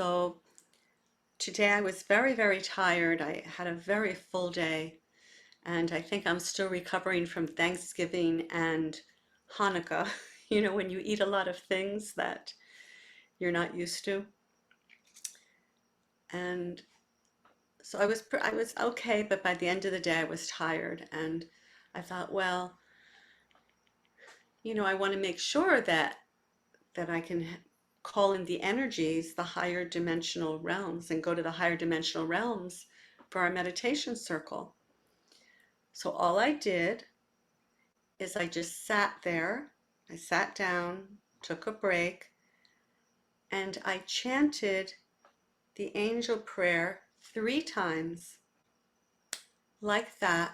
So today I was very, very tired. I had a very full day, and I think I'm still recovering from Thanksgiving and Hanukkah. You know, when you eat a lot of things that you're not used to. And so I was okay, but by the end of the day I was tired, and I thought, well, I want to make sure that I can call in the energies, the higher dimensional realms, and go to the higher dimensional realms for our meditation circle. So all I did is I just sat there. I sat down, took a break, and I chanted the angel prayer 3 times like that,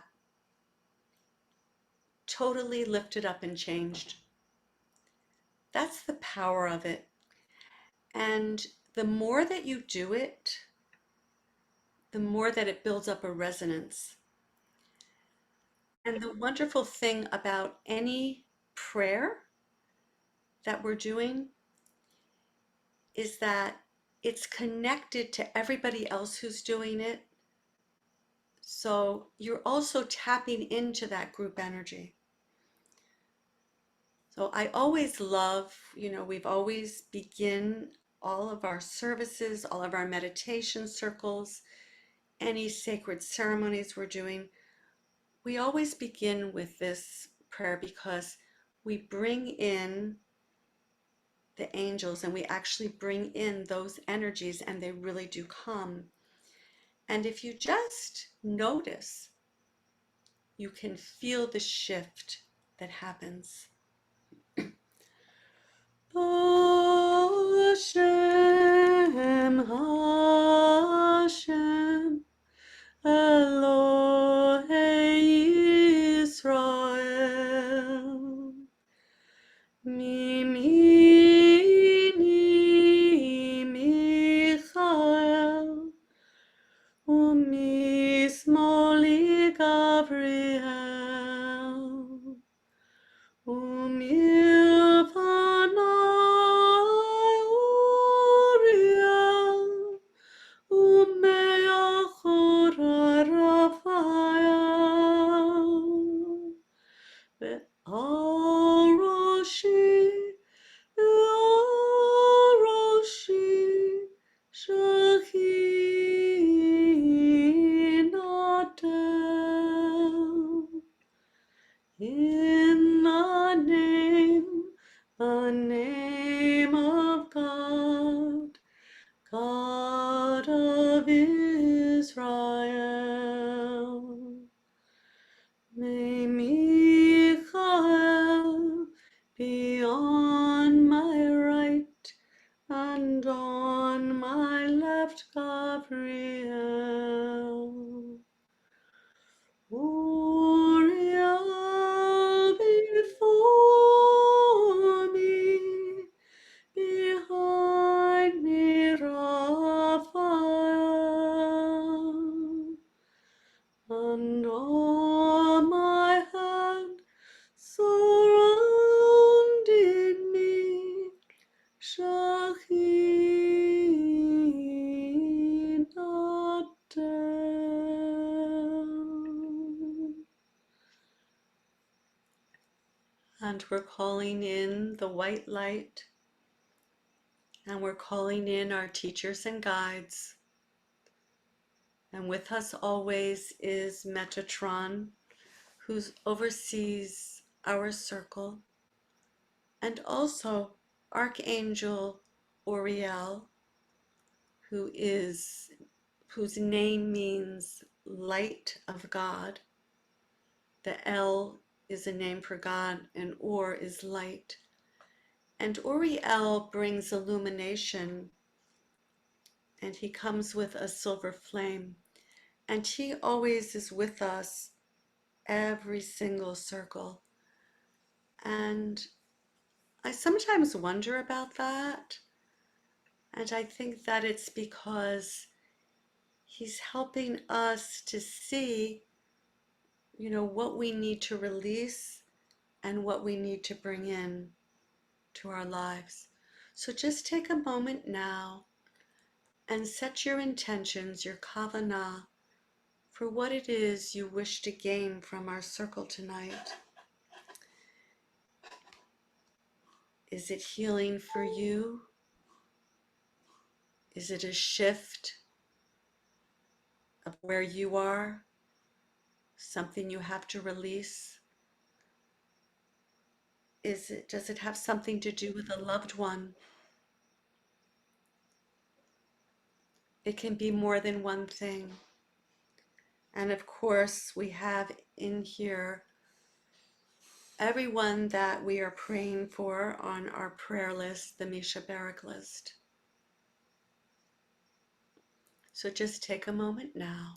totally lifted up and changed. That's the power of it. And the more that you do it, the more that it builds up a resonance. And the wonderful thing about any prayer that we're doing is that it's connected to everybody else who's doing it. So you're also tapping into that group energy. So I always love, we've always begin all of our services, all of our meditation circles, any sacred ceremonies we're doing. We always begin with this prayer because we bring in the angels and we actually bring in those energies and they really do come. And if you just notice, you can feel the shift that happens. Hashem, Hashem, Elohei Israel, Mimini Michael, Umismoli Gabriel, Umilvanai Uriel, Umeachora Raphael, Ve'al Roshi, Shekhinah. In the name of God, God of Israel, may Michael be on my right and on my left, Gabriel. Uriel before me, behind me Raphael, and on my hand surrounding me Shekhinah. And we're calling in the white light, and we're calling in our teachers and guides. And with us always is Metatron, who oversees our circle, and also Archangel Uriel, whose name means light of God. The L is a name for God, and Or is light. And Uriel brings illumination, and he comes with a silver flame. And he always is with us every single circle. And I sometimes wonder about that. And I think that it's because he's helping us to see, what we need to release and what we need to bring in to our lives. So just take a moment now and set your intentions, your kavanah, for what it is you wish to gain from our circle tonight. Is it healing for you? Is it a shift of where you are? Something you have to release? Does it have something to do with a loved one? It can be more than one thing. And of course, we have in here everyone that we are praying for on our prayer list, the Misha Barak list. So just take a moment now.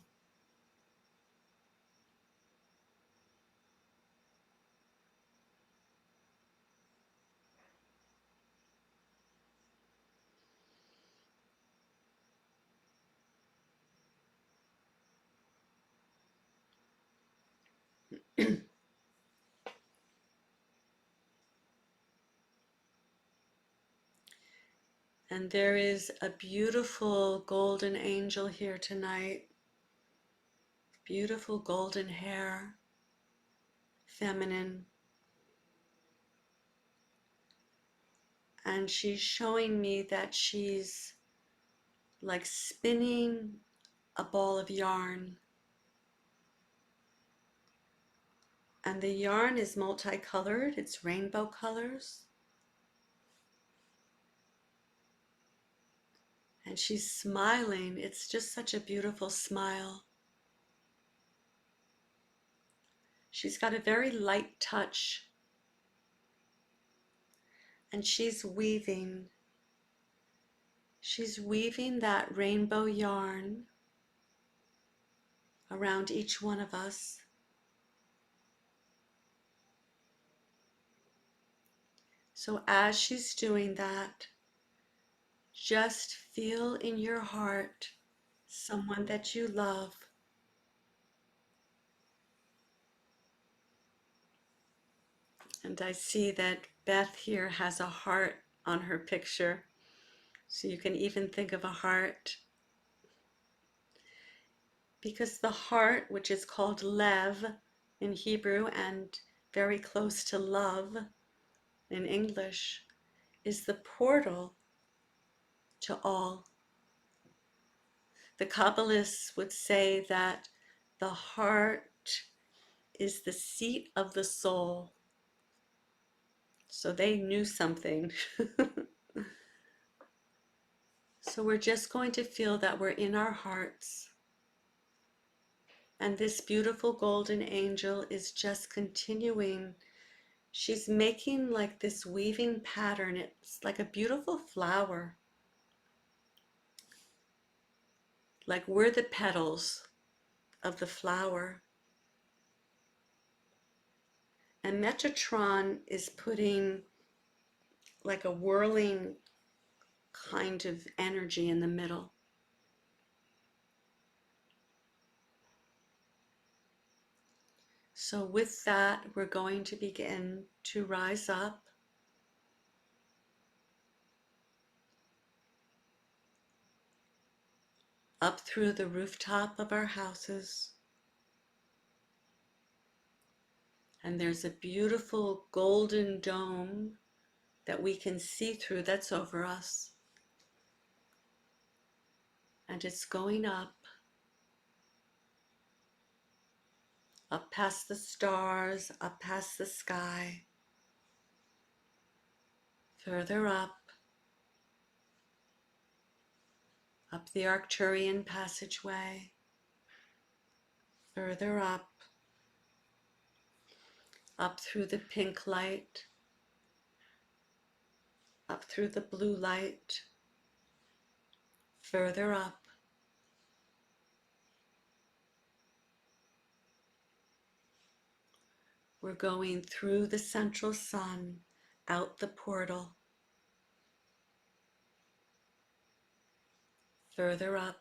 And there is a beautiful golden angel here tonight. Beautiful golden hair, feminine. And she's showing me that she's like spinning a ball of yarn. And the yarn is multicolored, it's rainbow colors. And she's smiling. It's just such a beautiful smile. She's got a very light touch. And she's weaving. She's weaving that rainbow yarn around each one of us. So as she's doing that, just feel in your heart someone that you love. And I see that Beth here has a heart on her picture. So you can even think of a heart. Because the heart, which is called Lev in Hebrew and very close to love in English, is the portal to all. The Kabbalists would say that the heart is the seat of the soul. So they knew something. So we're just going to feel that we're in our hearts. And this beautiful golden angel is just continuing. She's making like this weaving pattern. It's like a beautiful flower. Like we're the petals of the flower. And Metatron is putting like a whirling kind of energy in the middle. So with that, we're going to begin to rise up through the rooftop of our houses. And there's a beautiful golden dome that we can see through that's over us. And it's going up past the stars, up past the sky, further up the Arcturian passageway, further up through the pink light, up through the blue light, further up. We're going through the central sun, out the portal, further up,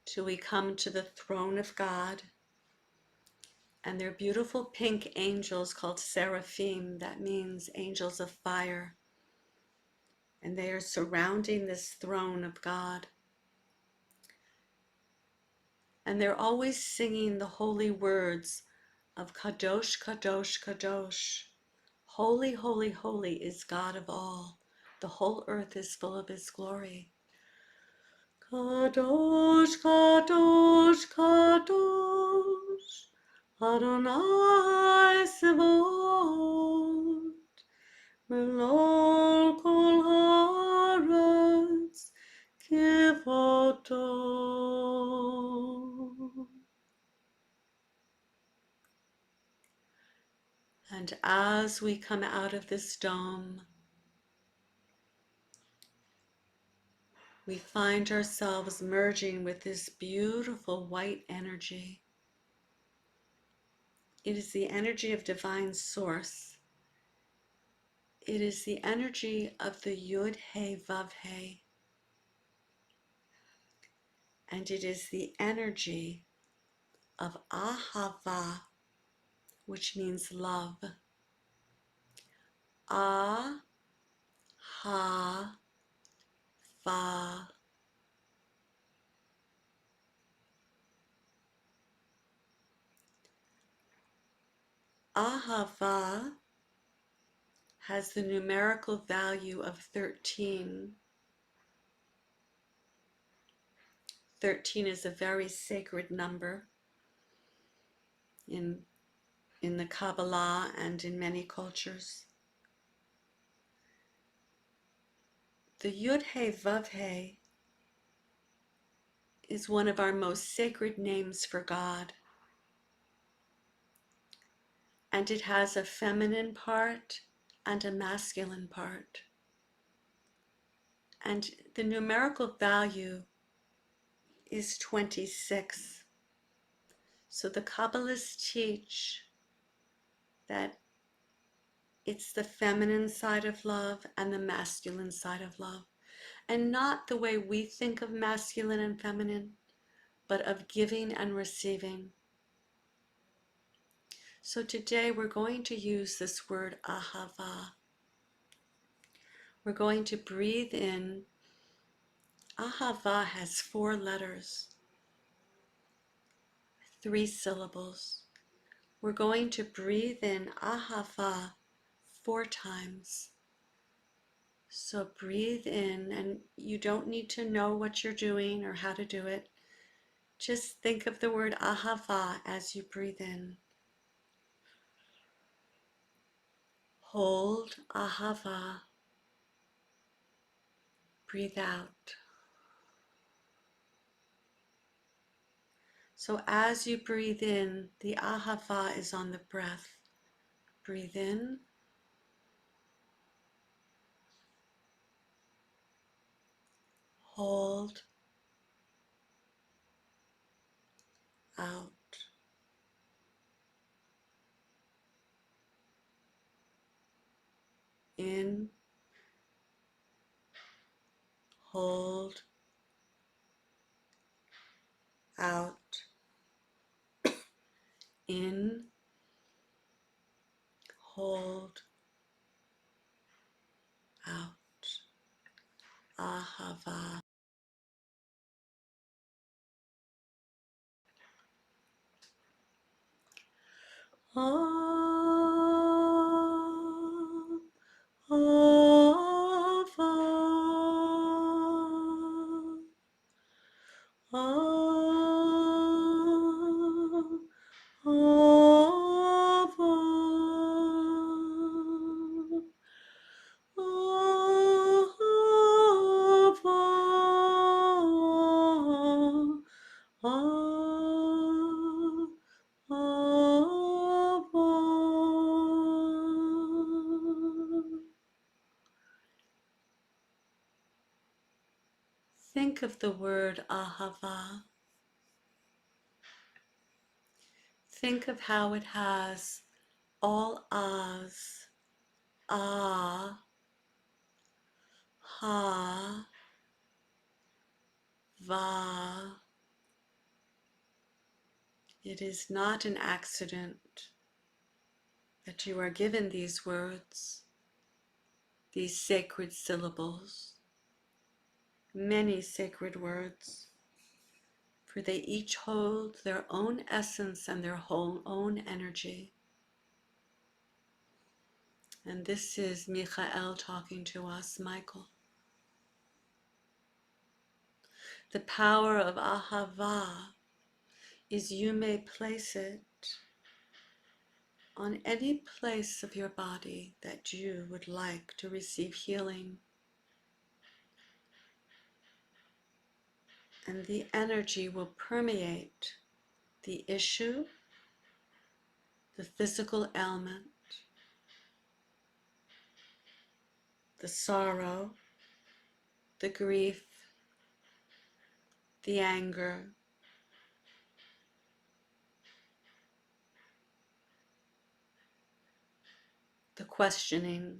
till we come to the throne of God. And they're beautiful pink angels called seraphim. That means angels of fire. and they are surrounding this throne of God. And they're always singing the holy words of Kadosh, Kadosh, Kadosh. Holy, holy, holy is God of all. The whole earth is full of his glory. Kadosh, Kadosh, Kadosh, Adonai Sebaot, Melol kol haaretz kivoto. And as we come out of this dome, we find ourselves merging with this beautiful white energy. It is the energy of divine source. It is the energy of the Yud He Vav He. And it is the energy of Ahava, which means love. Ah, ha, va. Ahava has the numerical value of 13. 13 is a very sacred number in the Kabbalah and in many cultures. The Yud He Vav He is one of our most sacred names for God. And it has a feminine part and a masculine part. And the numerical value is 26. So the Kabbalists teach that it's the feminine side of love and the masculine side of love. And not the way we think of masculine and feminine, but of giving and receiving. So today we're going to use this word ahava. We're going to breathe in. Ahava has 4 letters, 3 syllables. We're going to breathe in ahava 4 times. So breathe in, and you don't need to know what you're doing or how to do it. Just think of the word ahava as you breathe in. Hold ahava. Breathe out. So as you breathe in, the ahava is on the breath. Breathe in. Hold. Out. In. Hold. Out. In. Hold. Out. Ahava. Think of the word ahava. Think of how it has all ahs, ah, ha, va. It is not an accident that you are given these words. these sacred syllables, many sacred words, for they each hold their own essence and their whole own energy. And this is Michael talking to us, Michael. The power of Ahava is you may place it on any place of your body that you would like to receive healing. And the energy will permeate the issue, the physical ailment, the sorrow, the grief, the anger, the questioning.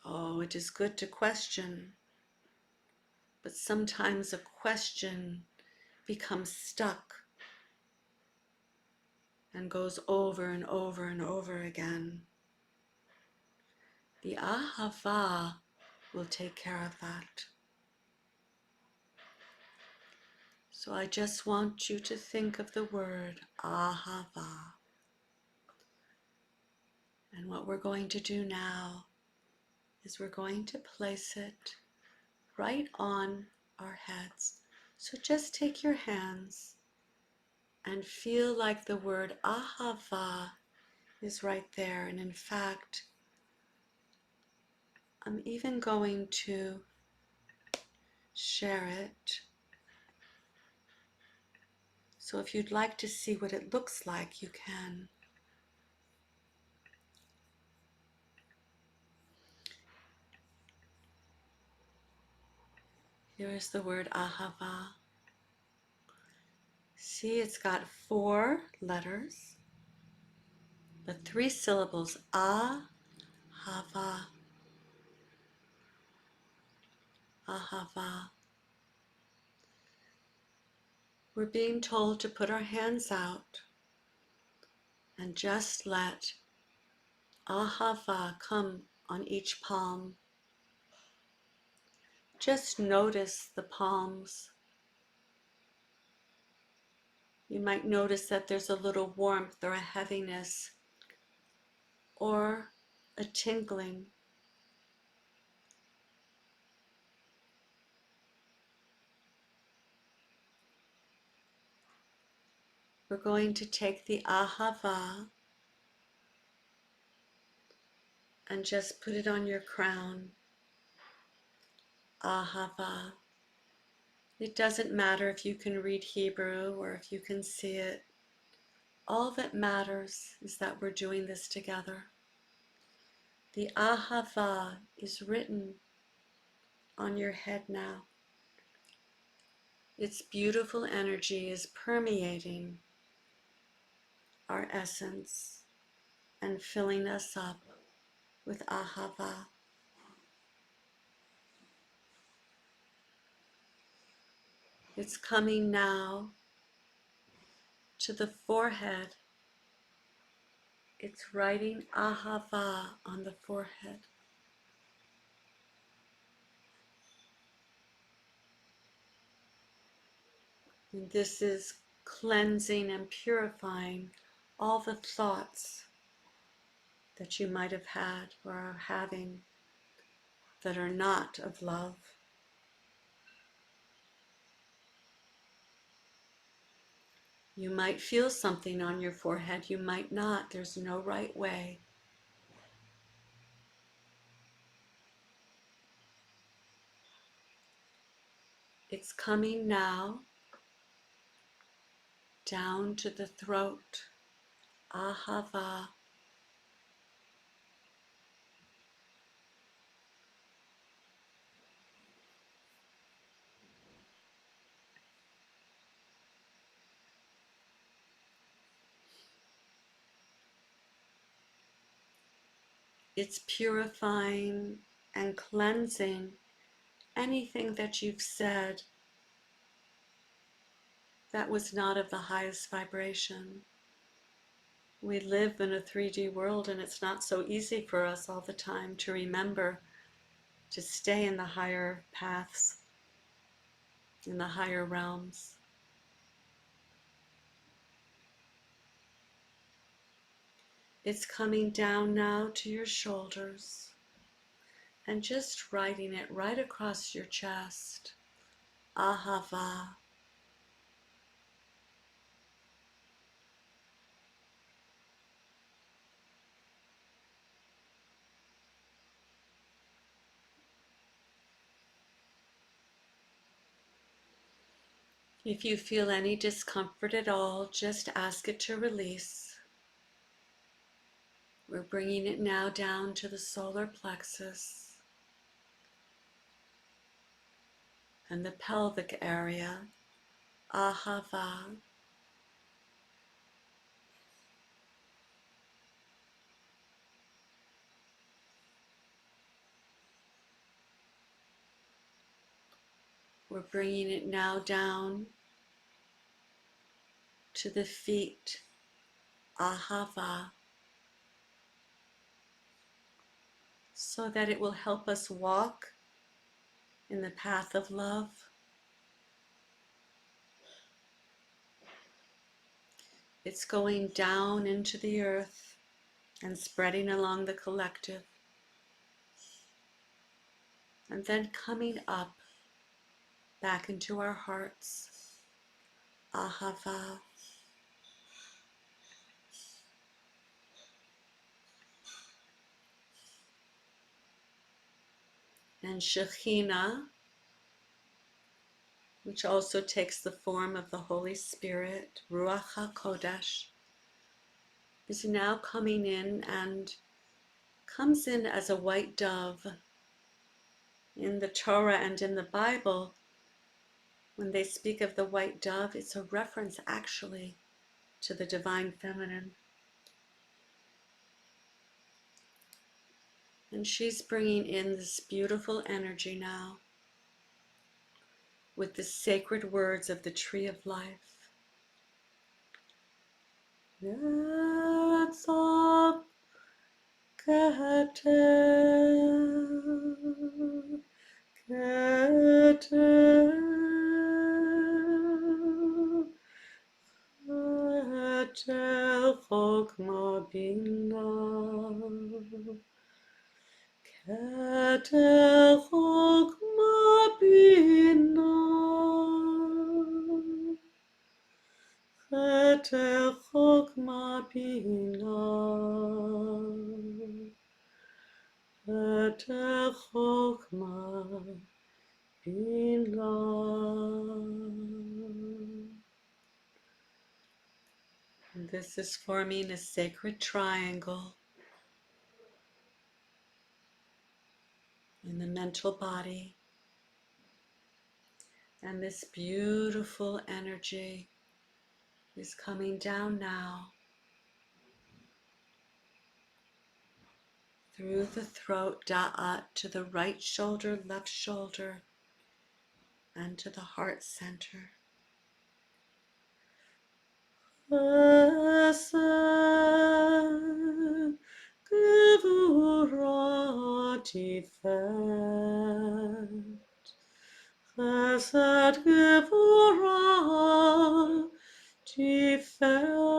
Oh, it is good to question, but sometimes a question becomes stuck and goes over and over and over again. The Ahava will take care of that. So I just want you to think of the word Ahava. And what we're going to do now is we're going to place it right on our heads. So just take your hands and feel like the word Ahava is right there. And in fact, I'm even going to share it. So if you'd like to see what it looks like, you can. Here is the word Ahava. See, it's got 4 letters, but 3 syllables. Ahava. Ahava. We're being told to put our hands out and just let Ahava come on each palm. Just notice the palms. You might notice that there's a little warmth or a heaviness or a tingling. We're going to take the Ahava and just put it on your crown. Ahava. It doesn't matter if you can read Hebrew or if you can see it. All that matters is that we're doing this together. The Ahava is written on your head now. Its beautiful energy is permeating our essence and filling us up with Ahava. It's coming now to the forehead. It's writing Ahava on the forehead. And this is cleansing and purifying all the thoughts that you might have had or are having that are not of love. You might feel something on your forehead, you might not. There's no right way. It's coming now down to the throat. Ahava. It's purifying and cleansing anything that you've said that was not of the highest vibration. we live in a 3D world, and it's not so easy for us all the time to remember to stay in the higher paths, in the higher realms. It's coming down now to your shoulders and just writing it right across your chest. Ahava. If you feel any discomfort at all, just ask it to release. We're bringing it now down to the solar plexus and the pelvic area. Ahava. We're bringing it now down to the feet. Ahava. So that it will help us walk in the path of love. It's going down into the earth and spreading along the collective, and then coming up back into our hearts. Ahava. And Shekhinah, which also takes the form of the Holy Spirit, Ruach HaKodesh, is now coming in and comes in as a white dove. In the Torah and in the Bible, when they speak of the white dove, it's a reference actually to the divine feminine. And she's bringing in this beautiful energy now with the sacred words of the tree of life. Yatzah keter, keter, keter chokma bina. Keter chokma bina, keter chokma bina, keter chokma bina. And this is forming a sacred triangle in the mental body. And this beautiful energy is coming down now through the throat, da'at, to the right shoulder, left shoulder, and to the heart center. Chesed, Gevurah, Tiferet. Chesed, Gevurah, Tiferet.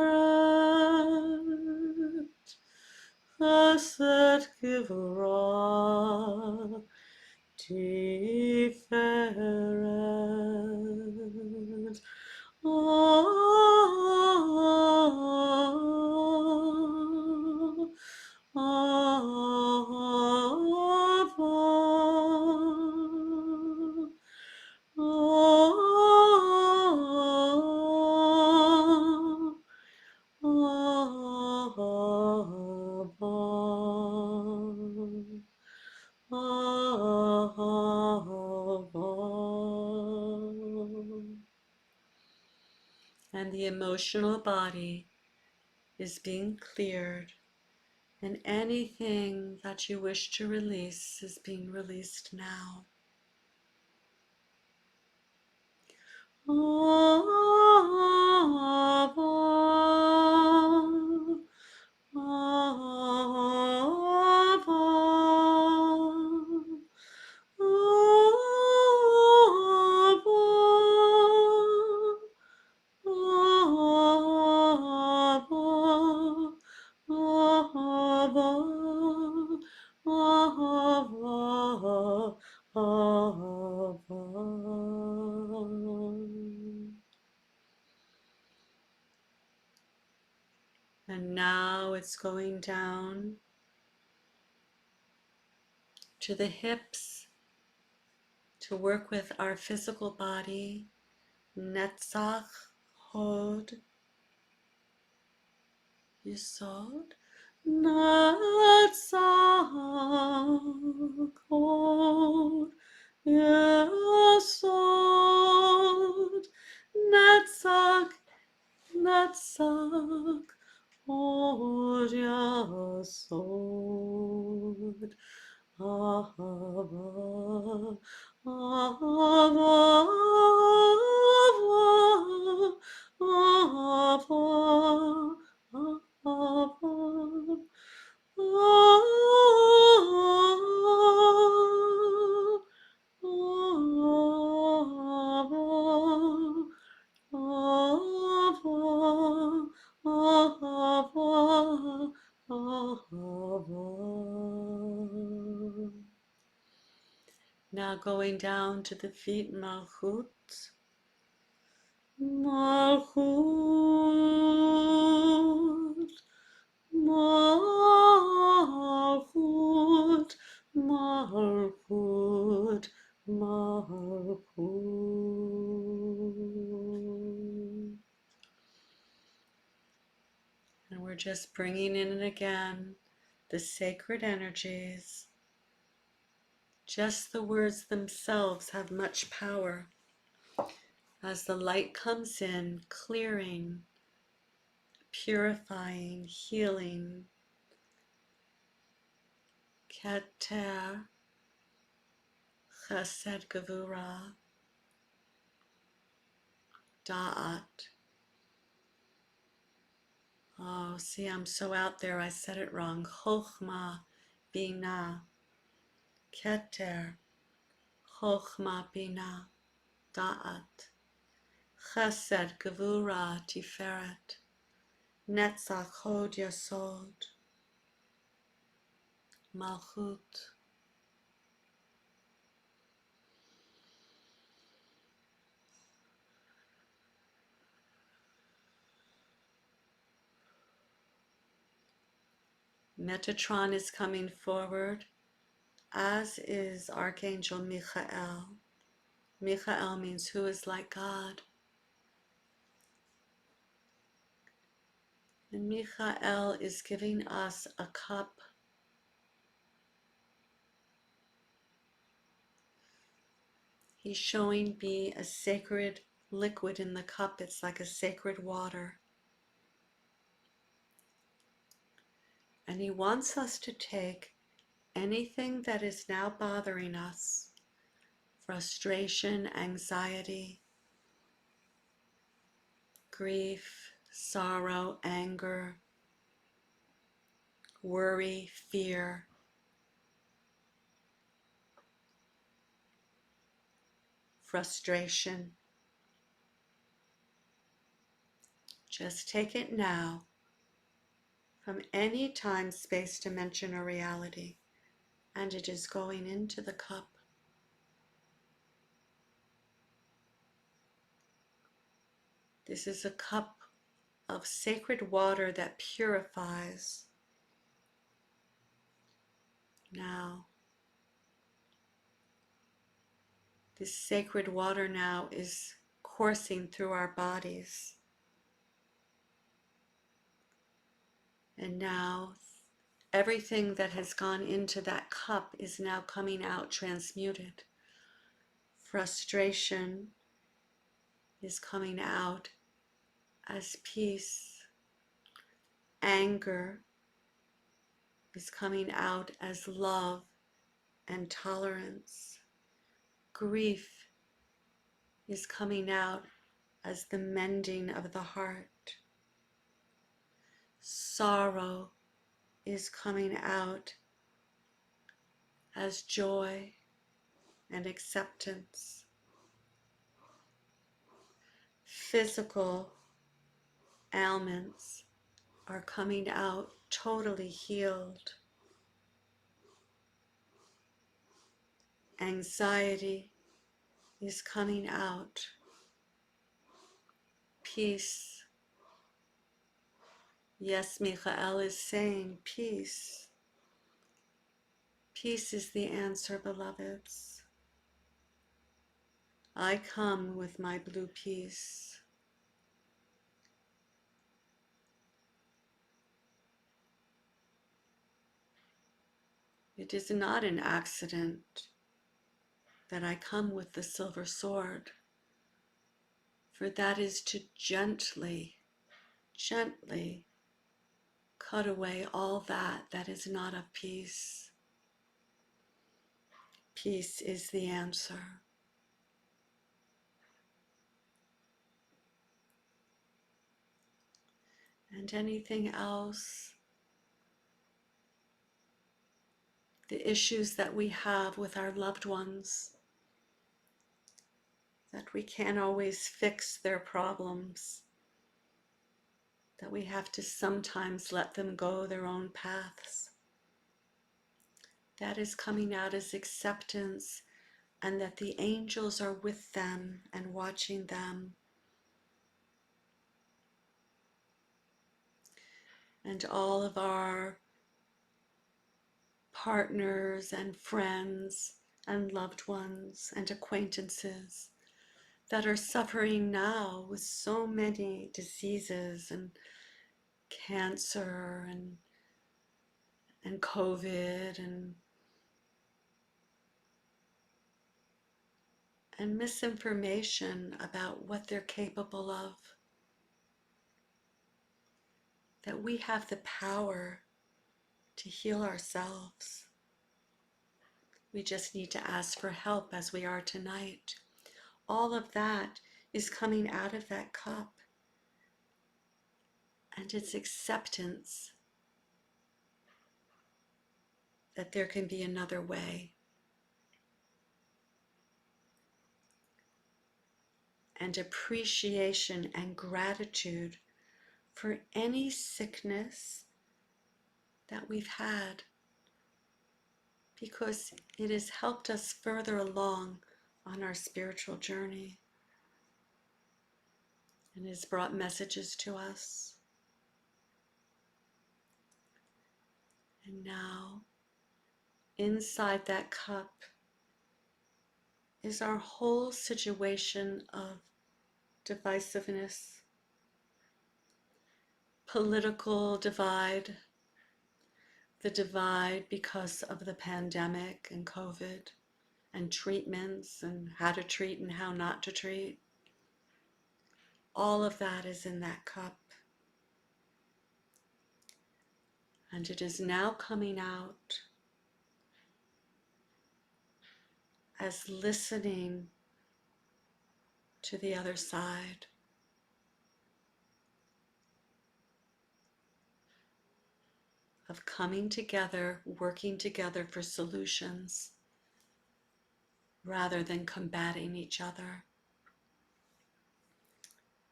Chesed, Gevurah, Tiferet. And the emotional body is being cleared, and anything that you wish to release is being released now. is going down to the hips to work with our physical body. Netzach, Hod, Yesod. Netzach, Hod, Yesod. Netzach, Netzach, Hod, Yesod. Ahava, Ahava, Ahava, Ahava, Ahava, Ahava, Ahava, Ahava. Now going down to the feet, Malchut, Malchut, Malchut, Malchut, Malchut. And we're just bringing in again the sacred energies. Just the words themselves have much power. As the light comes in, clearing, purifying, healing. Keter, Chesed Gevurah, Da'at. Oh, see, I'm so out there, I said it wrong. Chochmah, Binah, Keter, Chochmah, Binah, Da'at. Chesed Gevurah, Tiferet, Netzach, Hod, Yesod, Malchut. Metatron is coming forward, as is Archangel Michael. Michael means who is like God. And Michael is giving us a cup. He's showing me a sacred liquid in the cup. It's like a sacred water. And he wants us to take anything that is now bothering us, frustration, anxiety, grief, sorrow, anger, worry, fear, frustration. Just take it now from any time, space, dimension, or reality, and it is going into the cup. This is a cup of sacred water that purifies. Now, this sacred water now is coursing through our bodies. And now, everything that has gone into that cup is now coming out transmuted. Frustration is coming out as peace. Anger is coming out as love and tolerance. Grief is coming out as the mending of the heart. Sorrow is coming out as joy and acceptance. Physical ailments are coming out totally healed. Anxiety is coming out. Peace Yes, Michael is saying peace. Peace is the answer, beloveds. I come with my blue peace. It is not an accident that I come with the silver sword, for that is to gently, gently cut away all that is not of peace. Peace is the answer. And anything else, the issues that we have with our loved ones, that we can't always fix their problems, that we have to sometimes let them go their own paths. That is coming out as acceptance, and that the angels are with them and watching them. And all of our partners and friends and loved ones and acquaintances that are suffering now with so many diseases and cancer and COVID and misinformation about what they're capable of, that we have the power to heal ourselves. We just need to ask for help as we are tonight. All of that is coming out of that cup, and it's acceptance that there can be another way. And appreciation and gratitude for any sickness that we've had, because it has helped us further along on our spiritual journey and has brought messages to us. And now, inside that cup is our whole situation of divisiveness, political divide, the divide because of the pandemic and COVID, and treatments and how to treat and how not to treat. All of that is in that cup. And it is now coming out as listening to the other side. Of coming together, working together for solutions, rather than combating each other.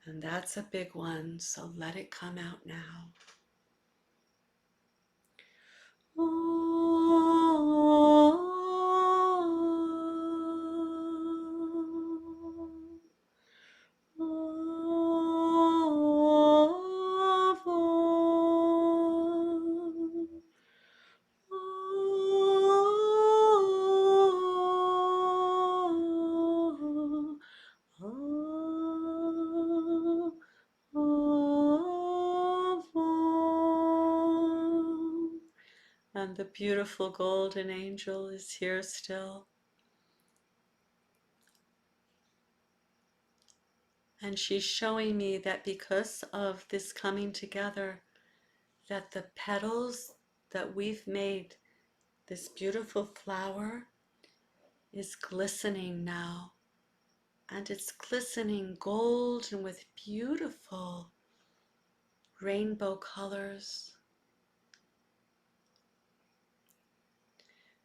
And that's a big one, so let it come out now. And the beautiful golden angel is here still. And she's showing me that because of this coming together, that the petals that we've made, this beautiful flower, is glistening now. And it's glistening gold and with beautiful rainbow colors.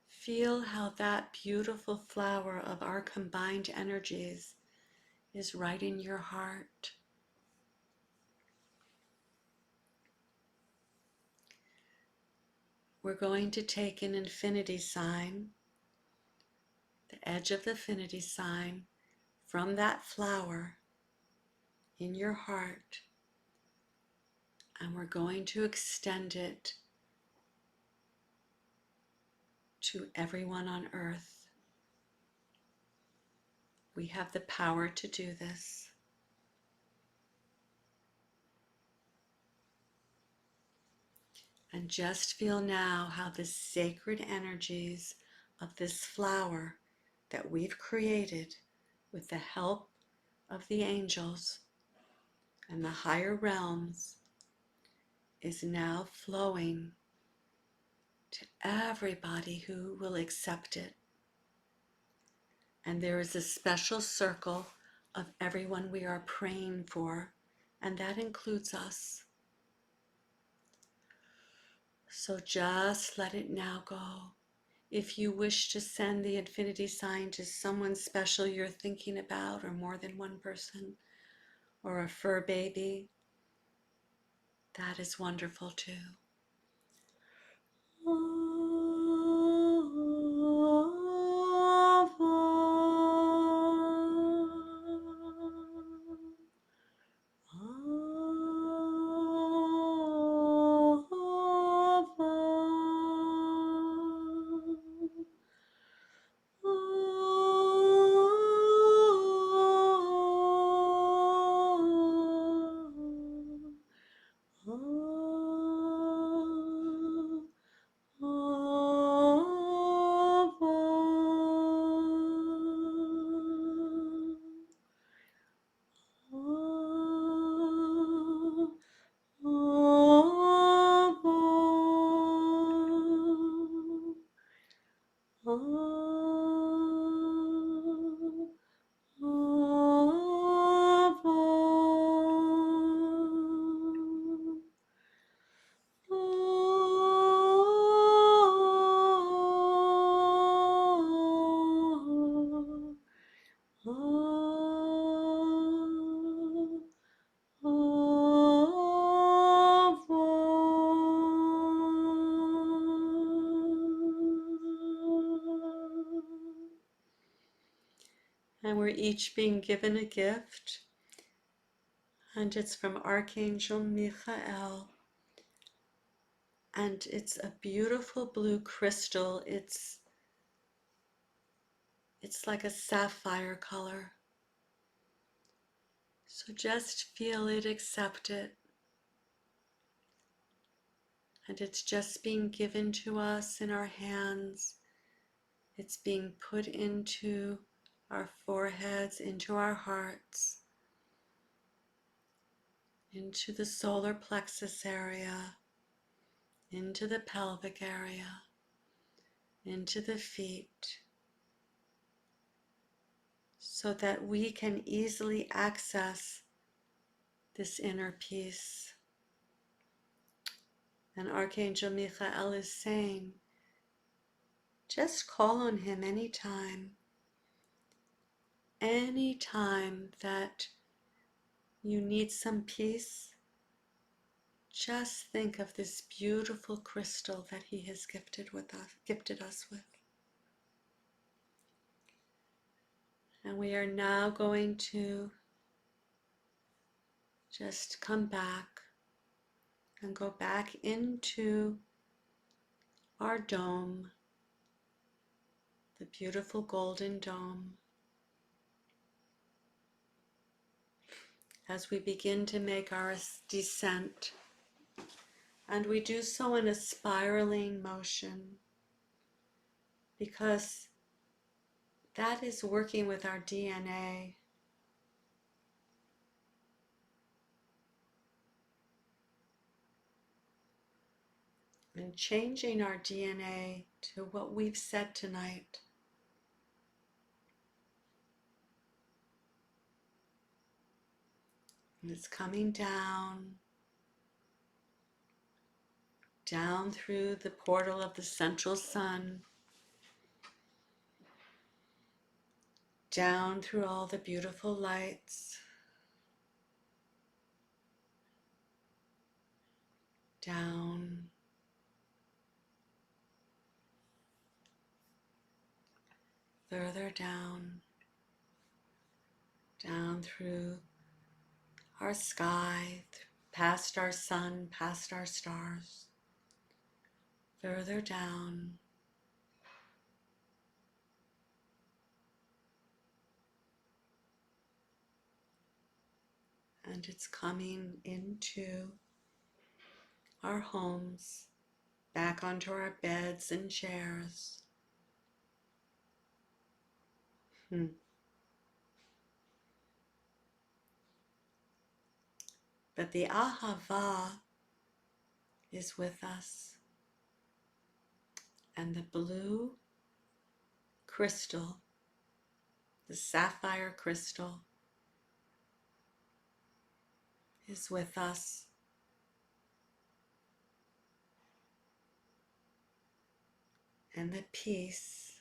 Feel how that beautiful flower of our combined energies is right in your heart. We're going to take an infinity sign, the edge of the infinity sign, from that flower in your heart, And we're going to extend it to everyone on earth. We have the power to do this. And just feel now how the sacred energies of this flower that we've created with the help of the angels and the higher realms is now flowing to everybody who will accept it. And there is a special circle of everyone we are praying for, and that includes us. So just let it now go. If you wish to send the infinity sign to someone special you're thinking about, or more than one person, or a fur baby, that is wonderful too. And we're each being given a gift, and it's from Archangel Michael, and it's a beautiful blue crystal. It's like a sapphire color. So just feel it, accept it, and it's just being given to us in our hands. It's being put into our foreheads, into our hearts, into the solar plexus area, into the pelvic area, into the feet, so that we can easily access this inner peace. And Archangel Michael is saying, just call on him anytime that you need some peace. Just think of this beautiful crystal that he has gifted us with. And we are now going to just come back and go back into our dome, the beautiful golden dome, as we begin to make our descent. And we do so in a spiraling motion, because that is working with our DNA. And changing our DNA to what we've said tonight. And it's coming down through the portal of the central sun, down through all the beautiful lights, down, further down through our sky, past our sun, past our stars, further down. And it's coming into our homes, back onto our beds and chairs. But the Ahava is with us, and the blue crystal, the sapphire crystal, is with us. And the peace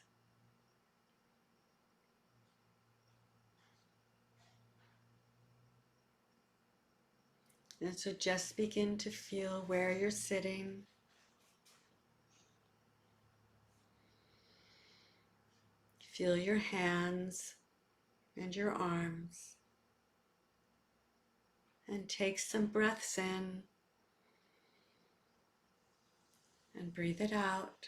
and so just begin to feel where you're sitting. Feel your hands and your arms. And take some breaths in and breathe it out.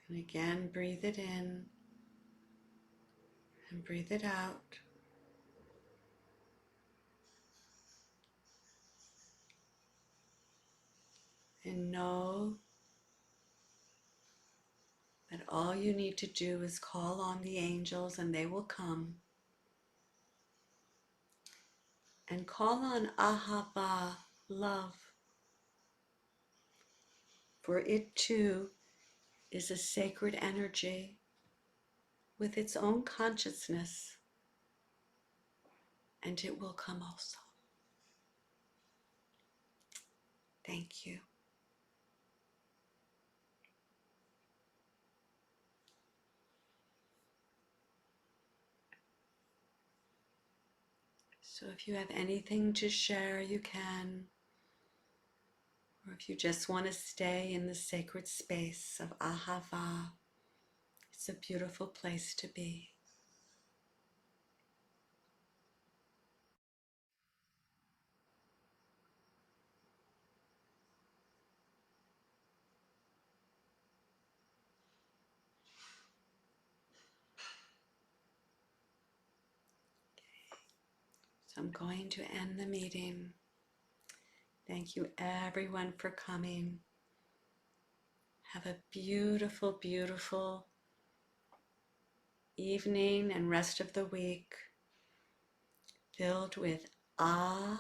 And again, breathe it in and breathe it out. And know that all you need to do is call on the angels and they will come. And call on Ahava, love, for it too is a sacred energy with its own consciousness, and it will come also. Thank you. So if you have anything to share, you can. Or if you just want to stay in the sacred space of Ahava, it's a beautiful place to be. So I'm going to end the meeting. Thank you everyone for coming. Have a beautiful, beautiful evening and rest of the week filled with Ahava.